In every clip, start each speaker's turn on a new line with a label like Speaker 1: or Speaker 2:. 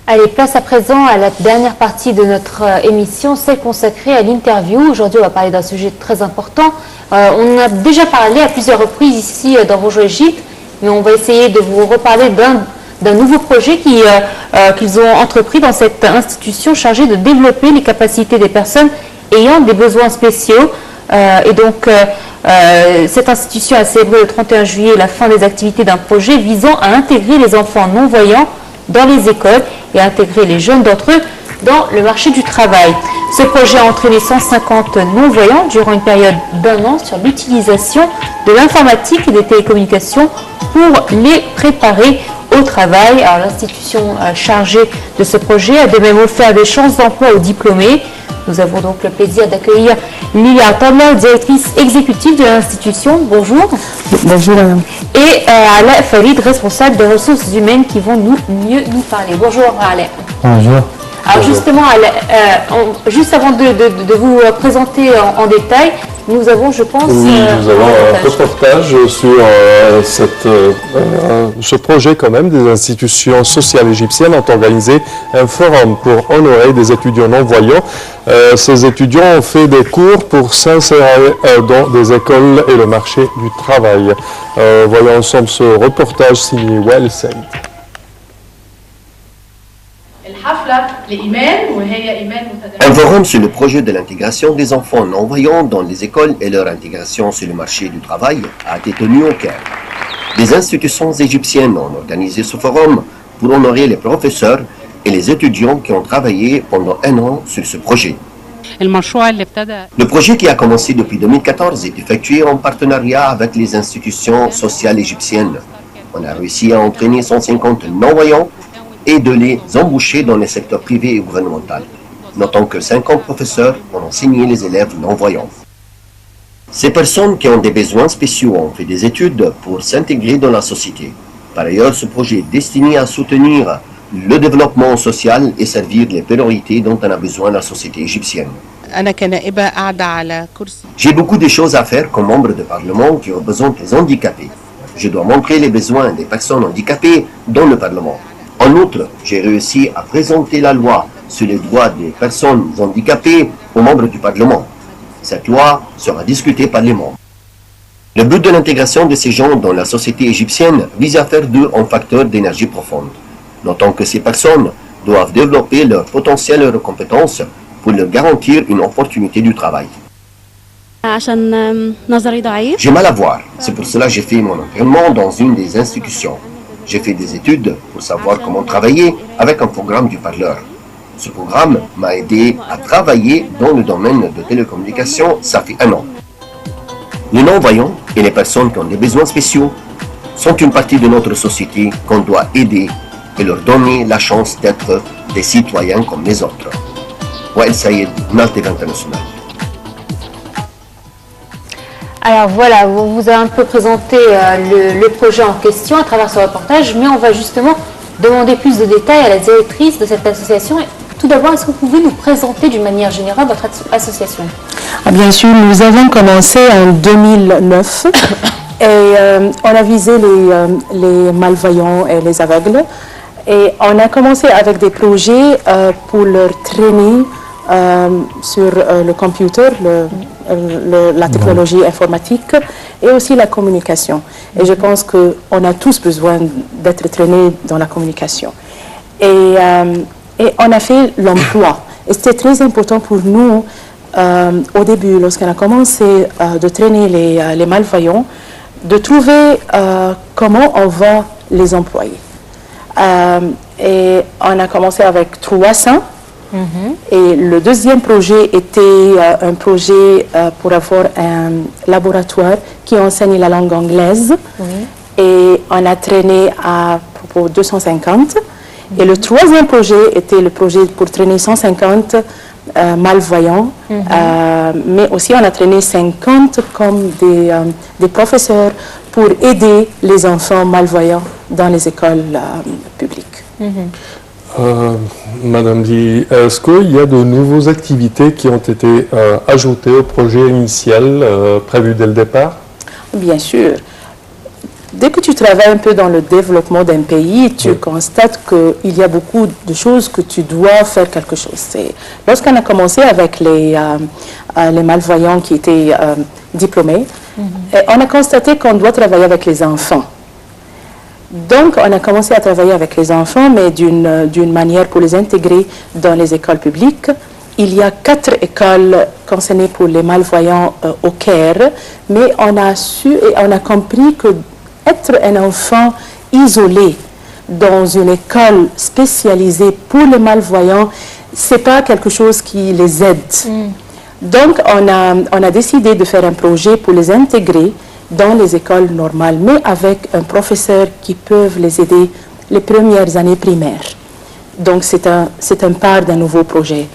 Speaker 1: Allez, place à présent à la dernière partie de notre émission, celle consacrée à l'interview. Aujourd'hui, on va parler d'un sujet très important. On a déjà parlé à plusieurs reprises ici dans Bonjour Égypte, mais on va essayer de vous reparler d'un nouveau projet qu'ils ont entrepris dans cette institution chargée de développer les capacités des personnes ayant des besoins spéciaux. Cette institution a célébré le 31 juillet la fin des activités d'un projet visant à intégrer les enfants non-voyants dans les écoles et à intégrer les jeunes d'entre eux dans le marché du travail. Ce projet a entraîné 150 non-voyants durant une période d'1 an sur l'utilisation de l'informatique et des télécommunications pour les préparer au travail. Alors, l'institution chargée de ce projet a de même offert des chances d'emploi aux diplômés. Nous avons donc le plaisir d'accueillir Lilia Talla, directrice exécutive de l'institution. Bonjour.
Speaker 2: Bonjour madame.
Speaker 1: Et Alain Farid, responsable des ressources humaines, qui vont mieux nous parler. Bonjour Alain.
Speaker 2: Bonjour.
Speaker 1: Alors justement, juste avant de vous présenter en détail, nous avons, je pense...
Speaker 3: Oui, nous avons un reportage sur ce projet quand même. Des institutions sociales égyptiennes ont organisé un forum pour honorer des étudiants non-voyants. Ces étudiants ont fait des cours pour s'insérer dans des écoles et le marché du travail. Voyons ensemble ce reportage signé Well Said.
Speaker 4: Un forum sur le projet de l'intégration des enfants non-voyants dans les écoles et leur intégration sur le marché du travail a été tenu au Caire. Des institutions égyptiennes ont organisé ce forum pour honorer les professeurs et les étudiants qui ont travaillé pendant 1 an sur ce projet. Le projet qui a commencé depuis 2014 est effectué en partenariat avec les institutions sociales égyptiennes. On a réussi à entraîner 150 non-voyants et de les embaucher dans les secteurs privés et gouvernemental. Notons que 50 professeurs ont enseigné les élèves non-voyants. Ces personnes qui ont des besoins spéciaux ont fait des études pour s'intégrer dans la société. Par ailleurs, ce projet est destiné à soutenir le développement social et servir les priorités dont on a besoin la société égyptienne. J'ai beaucoup de choses à faire comme membre de parlement qui représente les handicapés. Je dois montrer les besoins des personnes handicapées dans le parlement. En outre, j'ai réussi à présenter la loi sur les droits des personnes handicapées aux membres du Parlement. Cette loi sera discutée par les membres. Le but de l'intégration de ces gens dans la société égyptienne vise à faire d'eux un facteur d'énergie profonde. Notons que ces personnes doivent développer leur potentiel et leurs compétences pour leur garantir une opportunité du travail. J'ai mal à voir, c'est pour cela que j'ai fait mon entraînement dans une des institutions. J'ai fait des études pour savoir comment travailler avec un programme du parleur. Ce programme m'a aidé à travailler dans le domaine de télécommunications, ça fait 1 an. Les non-voyants et les personnes qui ont des besoins spéciaux sont une partie de notre société qu'on doit aider et leur donner la chance d'être des citoyens comme les autres. Wael Saïd, Nal TV International.
Speaker 1: Alors voilà, on vous a un peu présenté le projet en question à travers ce reportage, mais on va justement demander plus de détails à la directrice de cette association. Tout d'abord, est-ce que vous pouvez nous présenter d'une manière générale votre association?
Speaker 2: Bien sûr, nous avons commencé en 2009 et on a visé les malvoyants et les aveugles. Et on a commencé avec des projets pour leur traîner sur le computer, la technologie informatique et aussi la communication. Et je pense qu'on a tous besoin d'être traînés dans la communication. Et on a fait l'emploi. Et c'était très important pour nous, au début, lorsqu'on a commencé de traîner les malvoyants, de trouver comment on va les employer. Et on a commencé avec 300. Et le deuxième projet était un projet pour avoir un laboratoire qui enseigne la langue anglaise. Et on a traîné à propos 250. Et le troisième projet était le projet pour traîner 150 malvoyants. Mais aussi on a traîné 50 comme des professeurs pour aider les enfants malvoyants dans les écoles publiques.
Speaker 3: Madame Di, est-ce qu'il y a de nouvelles activités qui ont été ajoutées au projet initial prévu dès le départ?
Speaker 2: Bien sûr. dès que tu travailles un peu dans le développement d'un pays, tu constates qu'il y a beaucoup de choses que tu dois faire quelque chose. Lorsqu'on a commencé avec les malvoyants qui étaient diplômés, on a constaté qu'on doit travailler avec les enfants. Donc, on a commencé à travailler avec les enfants, mais d'une manière pour les intégrer dans les écoles publiques. Il y a 4 écoles concernées pour les malvoyants au Caire, mais on a su et on a compris que être un enfant isolé dans une école spécialisée pour les malvoyants, c'est pas quelque chose qui les aide. Donc, on a décidé de faire un projet pour les intégrer dans les écoles normales, mais avec un professeur qui peut les aider les premières années primaires. Donc, c'est un part d'un nouveau projet.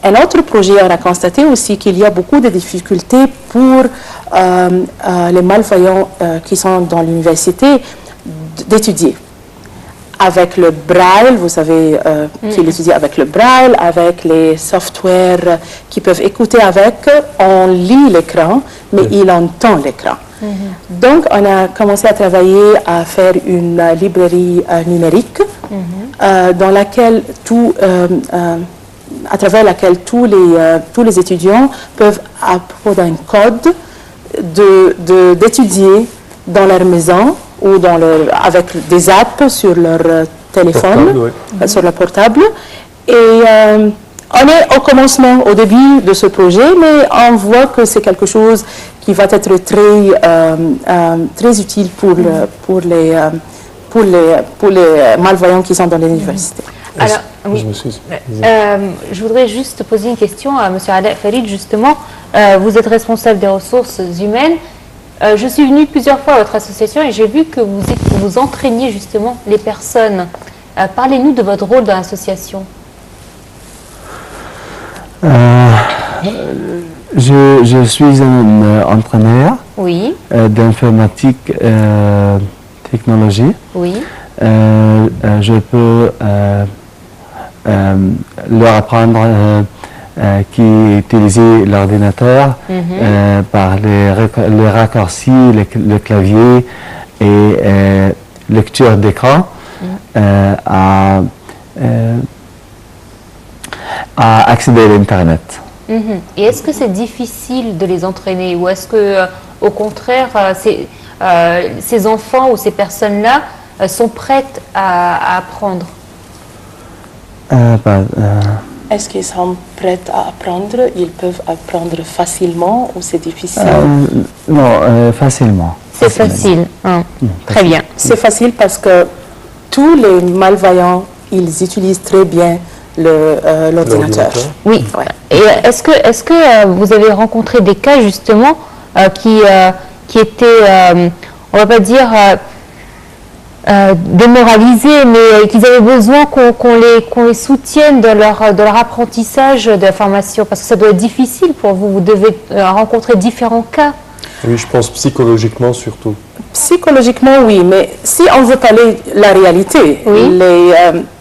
Speaker 2: Un autre projet, on a constaté aussi qu'il y a beaucoup de difficultés pour les malvoyants qui sont dans l'université d'étudier. Avec le braille, vous savez qu'ils étudient avec le braille, avec les softwares qui peuvent écouter avec, on lit l'écran, mais il entend l'écran. Donc, on a commencé à travailler à faire une librairie numérique dans laquelle à travers laquelle tous les étudiants peuvent apprendre un code d'étudier dans leur maison ou avec des apps sur leur téléphone, sur le portable. Et on est au commencement, au début de ce projet, mais on voit que c'est quelque chose qui va être très utile pour les malvoyants qui sont dans les universités.
Speaker 1: Alors, oui. Je voudrais juste poser une question à M. Alaa Farid, justement. Vous êtes responsable des ressources humaines. Je suis venue plusieurs fois à votre association et j'ai vu que vous entraîniez justement les personnes. Parlez-nous de votre rôle dans l'association.
Speaker 5: Je suis un entraîneur d'informatique technologie.
Speaker 1: Oui.
Speaker 5: Je peux leur apprendre qui utiliser l'ordinateur par les raccourcis, le clavier et lecture d'écran à accéder à l'Internet.
Speaker 1: Et est-ce que c'est difficile de les entraîner ou est-ce que, au contraire, ces enfants ou ces personnes-là sont prêtes à apprendre?
Speaker 2: Est-ce qu'ils sont prêts à apprendre? Ils peuvent apprendre facilement ou c'est difficile?
Speaker 5: Non, facilement.
Speaker 1: C'est facile. Très bien.
Speaker 2: C'est facile parce que tous les malvoyants, ils utilisent très bien l'ordinateur.
Speaker 1: Oui. Ouais. Et est-ce que vous avez rencontré des cas justement qui étaient, on va pas dire démoralisés, mais qu'ils avaient besoin qu'on les soutienne dans leur apprentissage de la formation, parce que ça doit être difficile pour vous. Vous devez rencontrer différents cas.
Speaker 3: Oui, je pense psychologiquement surtout.
Speaker 2: Psychologiquement, oui, mais si on veut parler de la réalité,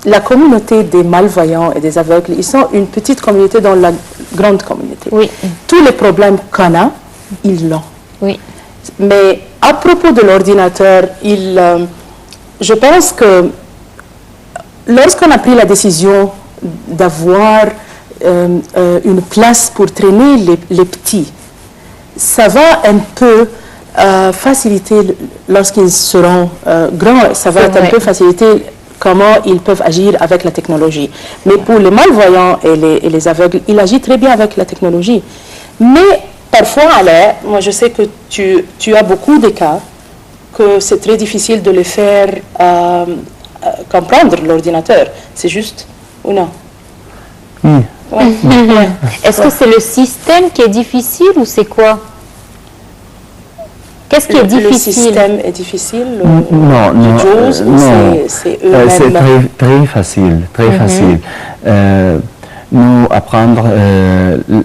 Speaker 2: la communauté des malvoyants et des aveugles, ils sont une petite communauté dans la grande communauté.
Speaker 1: Oui.
Speaker 2: Tous les problèmes qu'on a, ils l'ont.
Speaker 1: Oui.
Speaker 2: Mais à propos de l'ordinateur, je pense que lorsqu'on a pris la décision d'avoir une place pour traîner les petits, ça va un peu faciliter, lorsqu'ils seront grands, ça va un peu faciliter comment ils peuvent agir avec la technologie. Mais pour les malvoyants et les aveugles, ils agissent très bien avec la technologie. Mais parfois, Alain, moi je sais que tu as beaucoup de cas que c'est très difficile de les faire comprendre l'ordinateur. C'est juste ou non?
Speaker 5: Oui.
Speaker 2: Ouais.
Speaker 1: Est-ce que c'est le système qui est difficile ou c'est quoi? Qu'est-ce qui est difficile?
Speaker 2: Le système est difficile?
Speaker 5: Non,
Speaker 2: c'est eux-mêmes?
Speaker 5: C'est très facile, très facile. Nous apprendre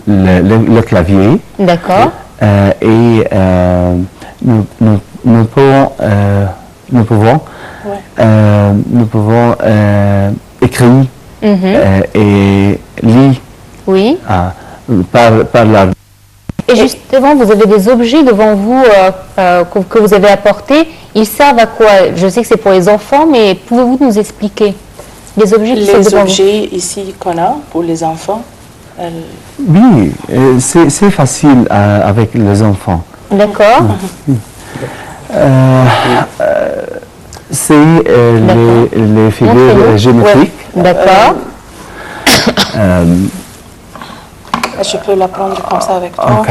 Speaker 5: le clavier.
Speaker 1: D'accord.
Speaker 5: Et nous pouvons écrire et lire par la...
Speaker 1: Et justement, vous avez des objets devant vous que vous avez apportés Ils servent à quoi? Je sais que c'est pour les enfants, mais pouvez-vous nous expliquer les objets qui sont
Speaker 2: Les
Speaker 1: devant vous?
Speaker 2: objets ici qu'on a pour les enfants,
Speaker 5: Oui, c'est facile avec les enfants.
Speaker 1: D'accord.
Speaker 5: C'est les figures
Speaker 1: Montrez-nous.
Speaker 5: géométriques.
Speaker 1: D'accord.
Speaker 2: je peux la prendre comme ça avec toi
Speaker 5: Ok.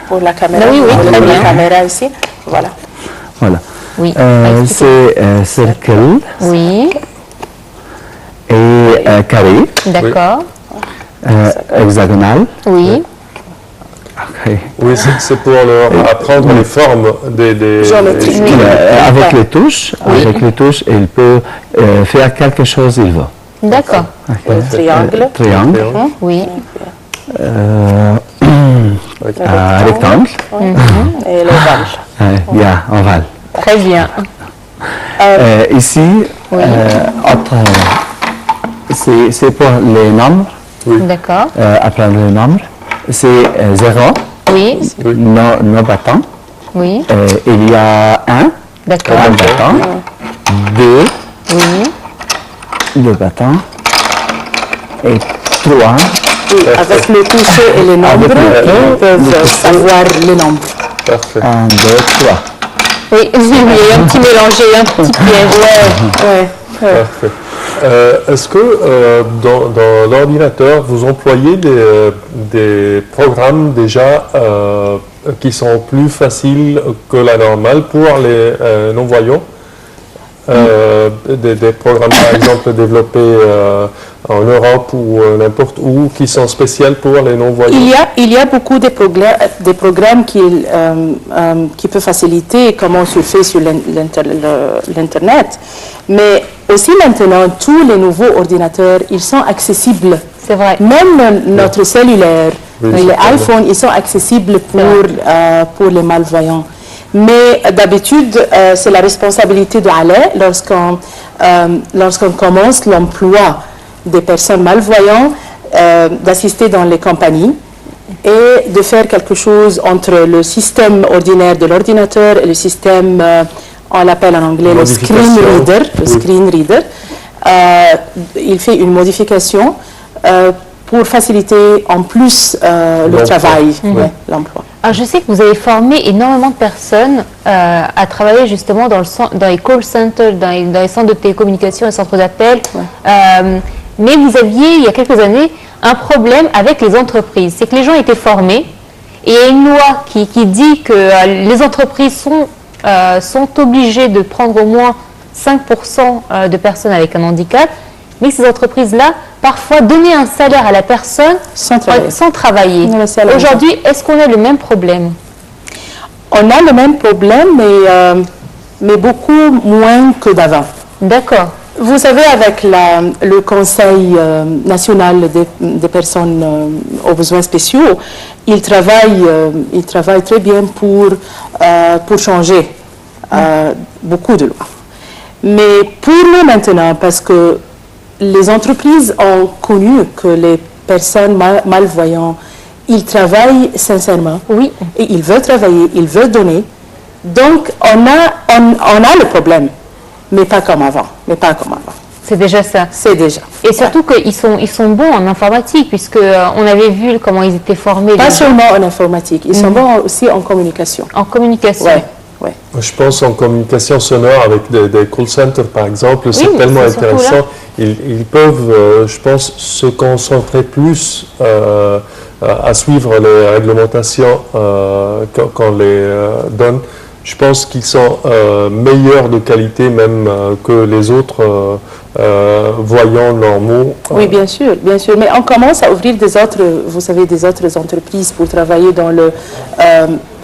Speaker 2: pour la caméra.
Speaker 1: Oui, oui,
Speaker 2: Pour
Speaker 1: très
Speaker 2: la
Speaker 1: bien.
Speaker 2: caméra ici, voilà.
Speaker 5: Voilà.
Speaker 1: Oui.
Speaker 5: C'est cercle
Speaker 1: Oui.
Speaker 5: et carré,
Speaker 1: D'accord.
Speaker 5: hexagonal.
Speaker 1: Oui.
Speaker 5: Ok.
Speaker 3: Oui, c'est pour leur apprendre les formes des
Speaker 2: Géométriques.
Speaker 3: des-
Speaker 5: Avec les touches, il peut faire quelque chose il veut.
Speaker 1: D'accord.
Speaker 2: Le triangle.
Speaker 5: Triangle,
Speaker 1: Oui.
Speaker 5: rectangle,
Speaker 2: Et l'ovale.
Speaker 5: yeah, ovale.
Speaker 1: Très bien.
Speaker 5: Ici, c'est pour les nombres,
Speaker 1: D'accord.
Speaker 5: apprendre les nombres. C'est 0,
Speaker 1: Oui.
Speaker 5: nos battants.
Speaker 1: Oui.
Speaker 5: Il y a 1,
Speaker 1: D'accord.
Speaker 5: un battant, 2,
Speaker 1: Oui.
Speaker 5: 2 battants, et 3.
Speaker 2: Oui, avec le toucher et les nombres, ils peuvent savoir les nombres.
Speaker 3: Parfait.
Speaker 5: 1, 2, 3.
Speaker 1: Oui, il y a un petit mélange, il y a un petit piège.
Speaker 3: Parfait. Est-ce que dans l'ordinateur, vous employez des programmes déjà qui sont plus faciles que la normale pour les non-voyants? Des programmes, par exemple, développés en Europe ou n'importe où, qui sont spéciaux pour les non-voyants?
Speaker 2: Il y a beaucoup de programmes qui peuvent faciliter comment se fait sur l'Internet. Mais aussi maintenant, tous les nouveaux ordinateurs, ils sont accessibles.
Speaker 1: C'est vrai.
Speaker 2: Même notre cellulaire,
Speaker 3: Oui,
Speaker 2: les
Speaker 3: certainement.
Speaker 2: iPhones, ils sont accessibles pour les malvoyants. Mais d'habitude, c'est la responsabilité de aller lorsqu'on commence l'emploi des personnes malvoyantes, d'assister dans les compagnies et de faire quelque chose entre le système ordinaire de l'ordinateur et le système, on l'appelle en anglais le screen reader. Le screen reader. Il fait une modification pour faciliter en plus le travail, l'emploi.
Speaker 1: Alors, je sais que vous avez formé énormément de personnes à travailler justement dans les call centers, dans les centres de télécommunication et centres d'appel. Mais vous aviez, il y a quelques années, un problème avec les entreprises. C'est que les gens étaient formés et il y a une loi qui dit que les entreprises sont obligées de prendre au moins 5% de personnes avec un handicap, mais que ces entreprises-là, parfois, donnaient un salaire à la personne
Speaker 2: Sans travailler.
Speaker 1: Aujourd'hui, est-ce qu'on a le même problème?
Speaker 2: On a le même problème, mais beaucoup moins que d'avant.
Speaker 1: D'accord.
Speaker 2: Vous savez, avec le Conseil national des personnes aux besoins spéciaux, ils travaillent très bien pour changer beaucoup de lois. Mais pour nous maintenant, parce que les entreprises ont connu que les personnes malvoyantes, ils travaillent sincèrement.
Speaker 1: Oui.
Speaker 2: Et ils veulent travailler, ils veulent donner. Donc, on a le problème, mais pas comme avant.
Speaker 1: C'est déjà ça.
Speaker 2: C'est déjà.
Speaker 1: Et surtout qu'ils sont bons en informatique, puisqu'on avait vu comment ils étaient formés.
Speaker 2: Pas seulement en informatique, ils sont bons aussi en communication.
Speaker 1: En communication.
Speaker 2: Ouais.
Speaker 3: Je pense en communication sonore avec des call centers, par exemple, c'est tellement
Speaker 1: c'est surtout
Speaker 3: intéressant. Ils peuvent, je pense, se concentrer plus à suivre les réglementations qu'on les donne. Je pense qu'ils sont meilleurs de qualité même que les autres voyants normaux.
Speaker 2: Oui, bien sûr. Mais on commence à ouvrir des autres entreprises pour travailler dans le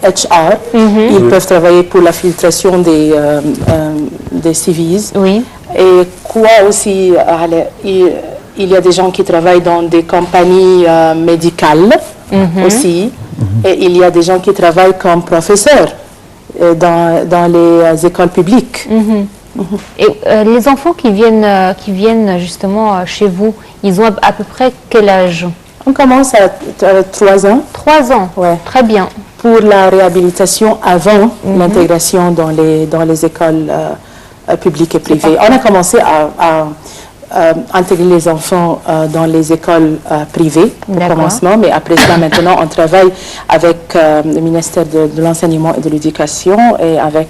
Speaker 2: HR. Ils peuvent travailler pour la filtration des CVs.
Speaker 1: Oui.
Speaker 2: Et quoi aussi, il y a des gens qui travaillent dans des compagnies médicales aussi. Et il y a des gens qui travaillent comme professeurs dans les écoles publiques.
Speaker 1: Et les enfants qui viennent justement chez vous, ils ont à peu près quel âge?
Speaker 2: On commence à 3 ans.
Speaker 1: 3 ans,
Speaker 2: Ouais.
Speaker 1: très bien.
Speaker 2: Pour la réhabilitation avant l'intégration dans les écoles publiques et privées. On a commencé à intégrer les enfants dans les écoles privées au commencement, mais après cela, maintenant, on travaille avec le ministère de l'Enseignement et de l'Éducation et avec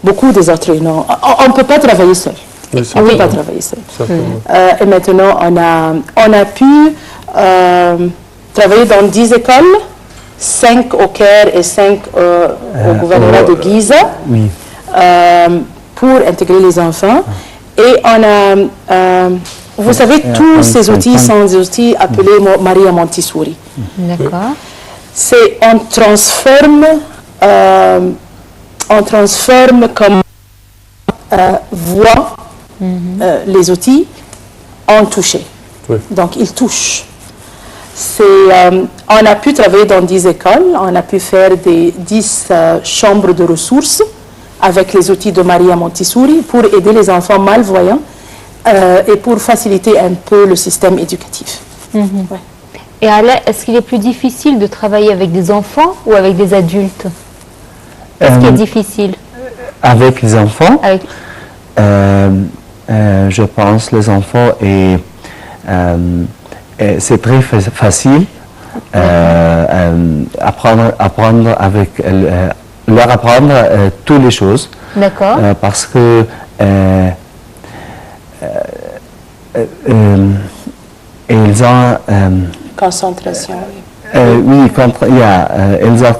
Speaker 2: beaucoup des autres. On ne peut pas travailler seul.
Speaker 3: Oui,
Speaker 2: On ne peut pas travailler seul.
Speaker 3: certainement.
Speaker 2: Et maintenant, on a pu travailler dans 10 écoles, 5 au Caire et 5 au gouvernorat de Giza,
Speaker 5: Oui.
Speaker 2: pour intégrer les enfants. Et on a, vous savez, tous ces outils sont des outils appelés Maria Montessori.
Speaker 1: D'accord.
Speaker 2: C'est on transforme comme voix les outils en toucher.
Speaker 3: Oui.
Speaker 2: Donc, ils touchent. On a pu travailler dans 10 écoles, on a pu faire des 10 chambres de ressources avec les outils de Maria Montessori pour aider les enfants malvoyants et pour faciliter un peu le système éducatif. Ouais.
Speaker 1: Et Alain, est-ce qu'il est plus difficile de travailler avec des enfants ou avec des adultes? Qu'est-ce qui est difficile?
Speaker 5: Avec les enfants,
Speaker 1: Avec...
Speaker 5: je pense les enfants et c'est très facile apprendre avec leur apprendre toutes les choses.
Speaker 1: D'accord.
Speaker 5: Parce que ils ont
Speaker 2: Concentration.
Speaker 5: oui, ils ont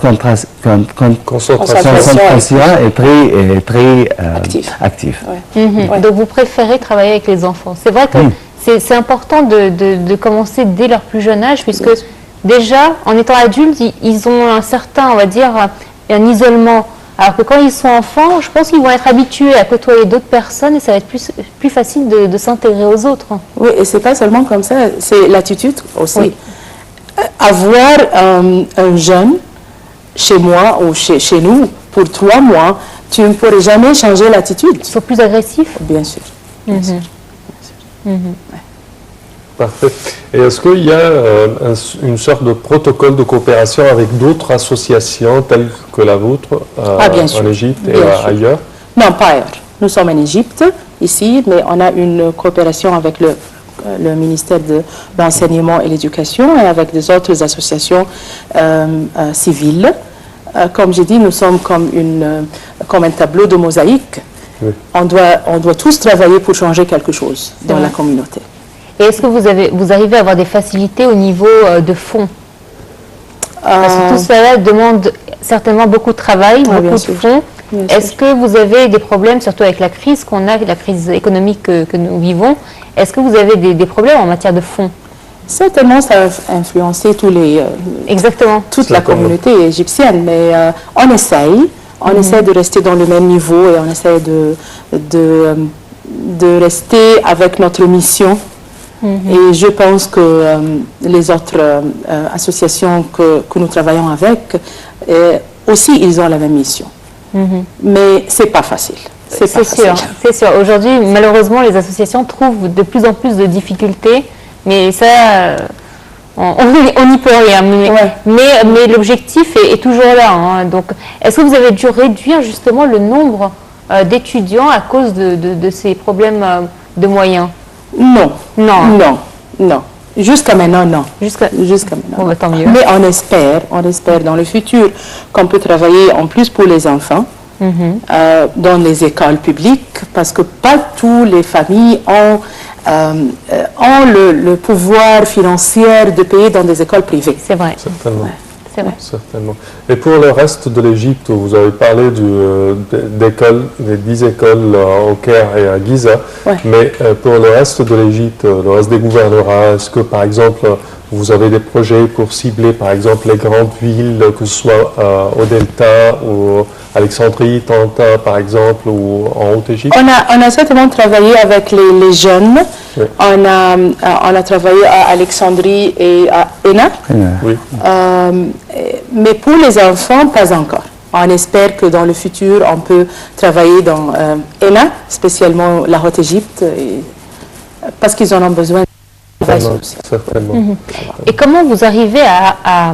Speaker 5: concentration est très active.
Speaker 2: Ouais.
Speaker 1: Donc vous préférez travailler avec les enfants. C'est vrai que c'est important de commencer dès leur plus jeune âge, puisque déjà, en étant adultes, ils ont un certain, on va dire, un isolement. Alors que quand ils sont enfants, je pense qu'ils vont être habitués à côtoyer d'autres personnes et ça va être plus facile de s'intégrer aux autres.
Speaker 2: Oui, et c'est pas seulement comme ça, c'est l'attitude aussi.
Speaker 1: Oui.
Speaker 2: Avoir un jeune chez moi ou chez nous pour 3 mois, tu ne pourrais jamais changer l'attitude.
Speaker 1: Ils sont plus agressifs.
Speaker 2: Bien sûr. Bien sûr.
Speaker 3: Parfait. Et est-ce qu'il y a une sorte de protocole de coopération avec d'autres associations telles que la vôtre
Speaker 2: bien sûr.
Speaker 3: en Égypte et
Speaker 2: Bien sûr.
Speaker 3: ailleurs?
Speaker 2: Non, pas ailleurs. Nous sommes en Égypte, ici, mais on a une coopération avec le ministère de l'Enseignement et l'Éducation et avec des autres associations civiles. Comme j'ai dit, nous sommes comme un tableau de mosaïque.
Speaker 3: Oui.
Speaker 2: On doit tous travailler pour changer quelque chose dans la communauté.
Speaker 1: Et est-ce que vous arrivez à avoir des facilités au niveau de fonds? Parce que tout cela demande certainement beaucoup de travail, beaucoup
Speaker 2: bien
Speaker 1: de
Speaker 2: sûr.
Speaker 1: fonds.
Speaker 2: Bien
Speaker 1: Est-ce que vous avez des problèmes, surtout avec la crise qu'on a, la crise économique que nous vivons? Est-ce que vous avez des problèmes en matière de fonds?
Speaker 2: Certainement, ça a influencé
Speaker 1: Exactement.
Speaker 2: toute la communauté égyptienne, mais on essaye. On essaie de rester dans le même niveau et on essaie de rester avec notre mission. Et je pense que les autres associations que nous travaillons avec, aussi, ils ont la même mission. Mais c'est pas facile.
Speaker 1: C'est sûr, c'est sûr. Aujourd'hui, malheureusement, les associations trouvent de plus en plus de difficultés, mais ça, on n'y peut rien. Mais l'objectif est toujours là. Hein. Donc, est-ce que vous avez dû réduire justement le nombre d'étudiants à cause de ces problèmes de moyens?
Speaker 2: Non.
Speaker 1: Non.
Speaker 2: Non. Non. Jusqu'à maintenant, non.
Speaker 1: Jusqu'à
Speaker 2: maintenant.
Speaker 1: Bon, bah, tant mieux.
Speaker 2: Mais on espère dans le futur qu'on peut travailler en plus pour les enfants dans les écoles publiques, parce que pas toutes les familles ont le pouvoir financier de payer dans des écoles privées.
Speaker 1: C'est vrai.
Speaker 3: Certainement.
Speaker 1: Ouais. C'est vrai.
Speaker 3: Certainement. Et pour le reste de l'Égypte, vous avez parlé d'écoles, des 10 écoles au Caire et à Giza, mais pour le reste de l'Égypte, le reste des gouvernorats, est-ce que par exemple vous avez des projets pour cibler par exemple les grandes villes, que ce soit au Delta ou Alexandrie, Tanta par exemple, ou en Haute-Égypte?
Speaker 2: On a certainement travaillé avec les jeunes.
Speaker 3: Oui.
Speaker 2: On a travaillé à Alexandrie et à Ena.
Speaker 3: Oui.
Speaker 2: Mais pour les enfants, pas encore. On espère que dans le futur, on peut travailler dans Ena, spécialement la Haute-Égypte, parce qu'ils en ont besoin travail
Speaker 3: Certainement,
Speaker 2: social.
Speaker 3: certainement.
Speaker 1: Et comment vous arrivez à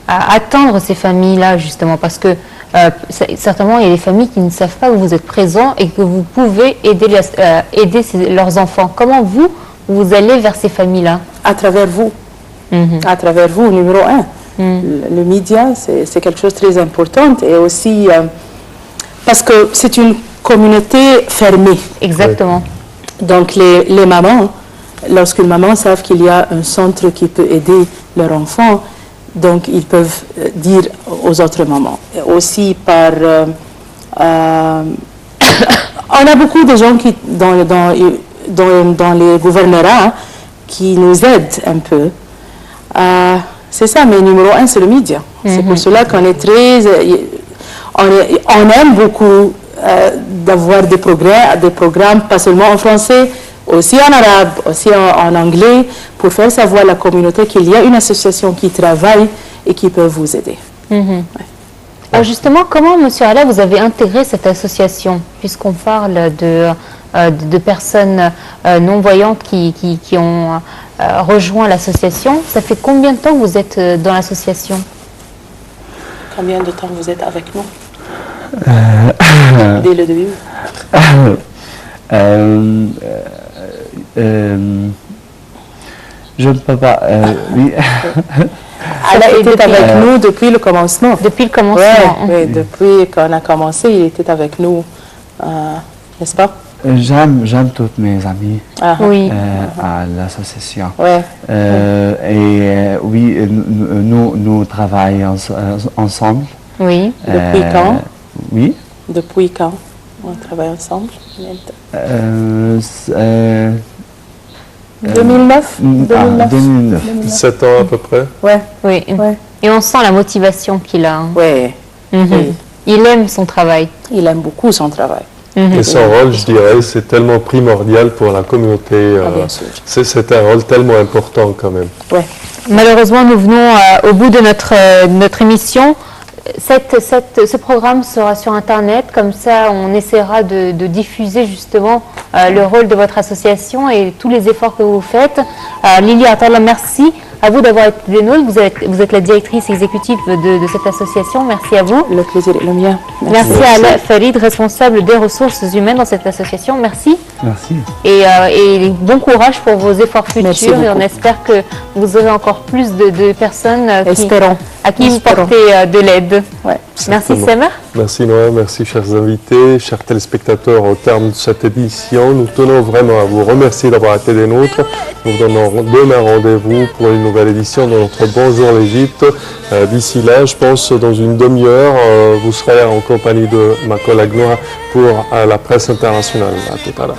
Speaker 1: atteindre ces familles-là, justement? Parce que certainement, il y a des familles qui ne savent pas que vous êtes présent et que vous pouvez aider, leurs enfants. Comment vous allez vers ces familles-là?
Speaker 2: À travers vous. À travers vous, numéro un. Le média, c'est quelque chose de très important et aussi parce que c'est une communauté fermée.
Speaker 1: Exactement.
Speaker 2: Donc les mamans, lorsqu'une maman savent qu'il y a un centre qui peut aider leur enfant, donc ils peuvent dire aux autres mamans. Et aussi par... on a beaucoup de gens qui, dans les gouvernements qui nous aident un peu. C'est ça, mais numéro un, c'est le média. C'est pour cela qu'on est très... On aime beaucoup d'avoir des programmes, pas seulement en français, aussi en arabe, aussi en anglais, pour faire savoir à la communauté qu'il y a une association qui travaille et qui peut vous aider.
Speaker 1: Alors justement, comment, Monsieur Alla, vous avez intégré cette association, puisqu'on parle de personnes non-voyantes qui ont rejoint l'association? Ça fait combien de temps que vous êtes dans l'association?
Speaker 2: Combien de temps vous êtes avec nous? Dès le début.
Speaker 5: Je ne peux pas. Oui.
Speaker 2: Elle était avec nous depuis le commencement.
Speaker 1: Depuis le commencement.
Speaker 2: Oui, depuis qu'on a commencé, il était avec nous, n'est-ce pas?
Speaker 5: J'aime toutes mes amies
Speaker 1: Oui.
Speaker 5: à l'association.
Speaker 2: Ouais.
Speaker 5: Oui, nous travaillons ensemble.
Speaker 1: Oui.
Speaker 2: Depuis quand?
Speaker 5: Oui.
Speaker 2: Depuis quand on travaille ensemble? 2009?
Speaker 5: 2009.
Speaker 3: 7 ans à peu près.
Speaker 2: Ouais.
Speaker 1: Oui.
Speaker 2: Ouais.
Speaker 1: Et on sent la motivation qu'il a.
Speaker 2: Ouais. Oui.
Speaker 1: Il aime son travail.
Speaker 2: Il aime beaucoup son travail.
Speaker 3: Et son rôle, je dirais, c'est tellement primordial pour la communauté.
Speaker 2: Bien sûr.
Speaker 3: C'est un rôle tellement important quand même.
Speaker 2: Ouais.
Speaker 1: Malheureusement, nous venons au bout de notre émission. Ce programme sera sur Internet, comme ça on essaiera de diffuser justement le rôle de votre association et tous les efforts que vous faites. Lily Atala, merci à vous d'avoir été des nôtres. Vous êtes la directrice exécutive de cette association. Merci à vous.
Speaker 2: Le plaisir est le mien.
Speaker 1: Merci à Ala Farid, responsable des ressources humaines dans cette association. Merci.
Speaker 5: Merci.
Speaker 1: Et bon courage pour vos efforts
Speaker 2: Merci
Speaker 1: futurs. Et on
Speaker 2: beaucoup.
Speaker 1: espère que vous aurez encore plus de personnes
Speaker 2: Espérons.
Speaker 1: à qui vous
Speaker 2: Espérons.
Speaker 1: portez de l'aide.
Speaker 2: Ouais.
Speaker 1: Merci
Speaker 3: Certainement.
Speaker 1: Semer.
Speaker 3: Merci Noël, merci chers invités, chers téléspectateurs. Au terme de cette édition, nous tenons vraiment à vous remercier d'avoir été des nôtres. Nous vous donnons demain rendez-vous pour une nouvelle édition de notre Bonjour l'Égypte. D'ici là, je pense dans une demi-heure, vous serez en compagnie de ma collègue Noah pour la presse internationale. À tout à l'heure.